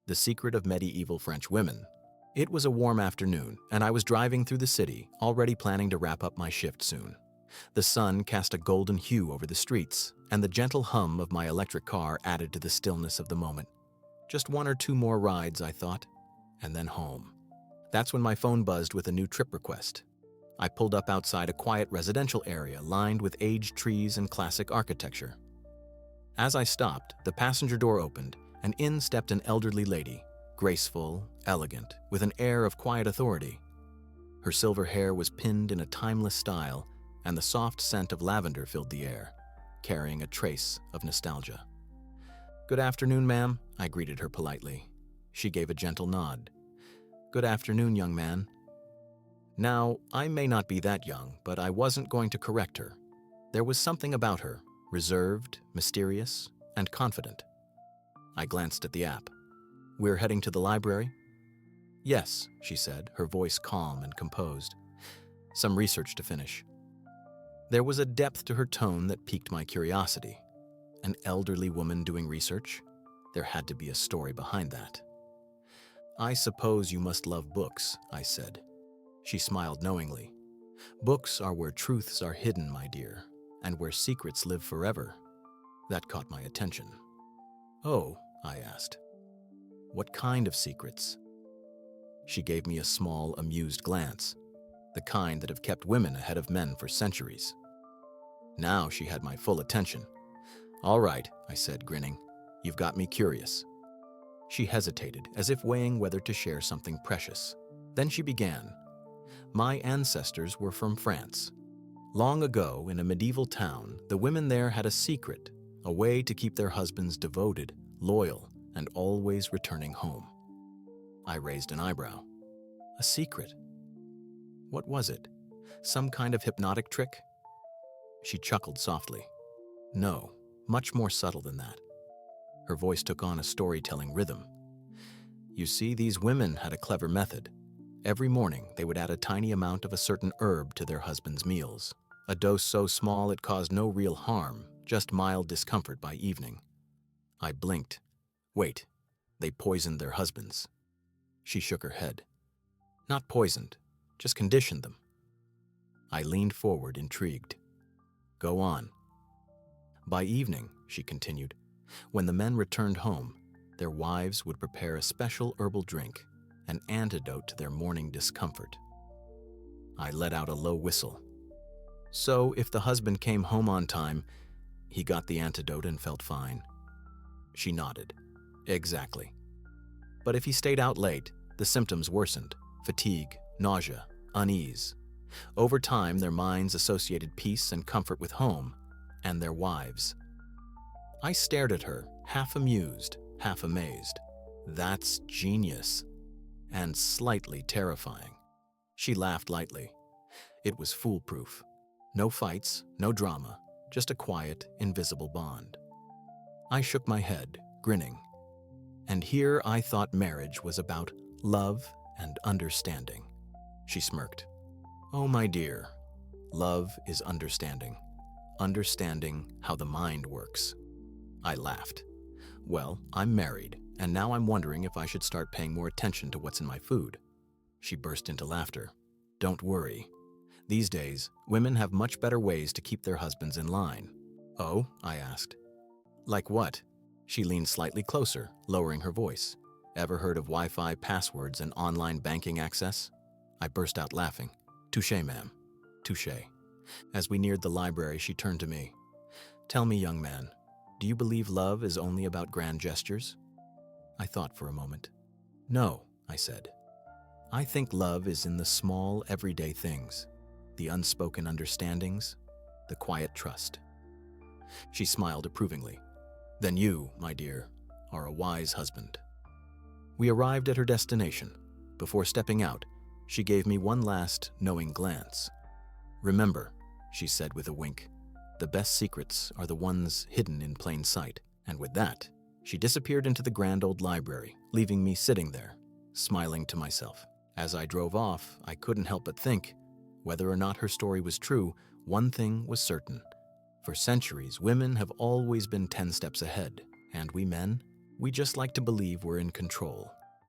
The Secret of Medieval French Women. It was a warm afternoon, and I was driving through the city, already planning to wrap up my shift soon. The sun cast a golden hue over the streets, and the gentle hum of my electric car added to the stillness of the moment. Just one or two more rides, I thought, and then home. That's when my phone buzzed with a new trip request. I pulled up outside a quiet residential area lined with aged trees and classic architecture. As I stopped, the passenger door opened, and in stepped an elderly lady, graceful, elegant, with an air of quiet authority. Her silver hair was pinned in a timeless style, and the soft scent of lavender filled the air, carrying a trace of nostalgia. "Good afternoon, ma'am," I greeted her politely. She gave a gentle nod. "Good afternoon, young man." Now, I may not be that young, but I wasn't going to correct her. There was something about her, reserved, mysterious, and confident. I glanced at the app. "We're heading to the library?" "Yes," she said, her voice calm and composed. "Some research to finish." There was a depth to her tone that piqued my curiosity. An elderly woman doing research? There had to be a story behind that. "I suppose you must love books," I said. She smiled knowingly. "Books are where truths are hidden, my dear, and where secrets live forever." That caught my attention. "Oh," I asked. "What kind of secrets?" She gave me a small, amused glance, the kind that have kept women ahead of men for centuries. Now she had my full attention. "All right," I said, grinning. "You've got me curious." She hesitated, as if weighing whether to share something precious. Then she began. "My ancestors were from France. Long ago, in a medieval town, the women there had a secret, a way to keep their husbands devoted, loyal, and always returning home." I raised an eyebrow. "A secret? What was it? Some kind of hypnotic trick?" She chuckled softly. "No, much more subtle than that." Her voice took on a storytelling rhythm. "You see, these women had a clever method. Every morning, they would add a tiny amount of a certain herb to their husbands' meals. A dose so small it caused no real harm, just mild discomfort by evening." I blinked. "Wait, they poisoned their husbands?" She shook her head. "Not poisoned, just conditioned them." I leaned forward, intrigued. "Go on." "By evening," she continued, "when the men returned home, their wives would prepare a special herbal drink, an antidote to their morning discomfort." I let out a low whistle. "So, if the husband came home on time, he got the antidote and felt fine?" She nodded. "Exactly. But if he stayed out late, the symptoms worsened: fatigue, nausea, unease. Over time, their minds associated peace and comfort with home and their wives." I stared at her, half amused, half amazed. "That's genius. And slightly terrifying." She laughed lightly. It was foolproof. No fights, no drama, just a quiet, invisible bond. I shook my head, grinning. And here I thought marriage was about love and understanding. She smirked. "Oh, my dear, love is understanding. Understanding how the mind works." I laughed. "Well, I'm married, and now I'm wondering if I should start paying more attention to what's in my food." She burst into laughter. "Don't worry. These days, women have much better ways to keep their husbands in line." "Oh?" I asked. "Like what?" She leaned slightly closer, lowering her voice. "Ever heard of Wi-Fi passwords and online banking access?" I burst out laughing. "Touché, ma'am. Touché." As we neared the library, she turned to me. "Tell me, young man, do you believe love is only about grand gestures?" I thought for a moment. "No," I said. "I think love is in the small, everyday things, the unspoken understandings, the quiet trust." She smiled approvingly. "Then you, my dear, are a wise husband." We arrived at her destination. Before stepping out, she gave me one last, knowing glance. "Remember," she said with a wink, "the best secrets are the ones hidden in plain sight." And with that, she disappeared into the grand old library, leaving me sitting there, smiling to myself. As I drove off, I couldn't help but think, whether or not her story was true, one thing was certain. For centuries, women have always been 10 steps ahead, and we men, We just like to believe we're in control.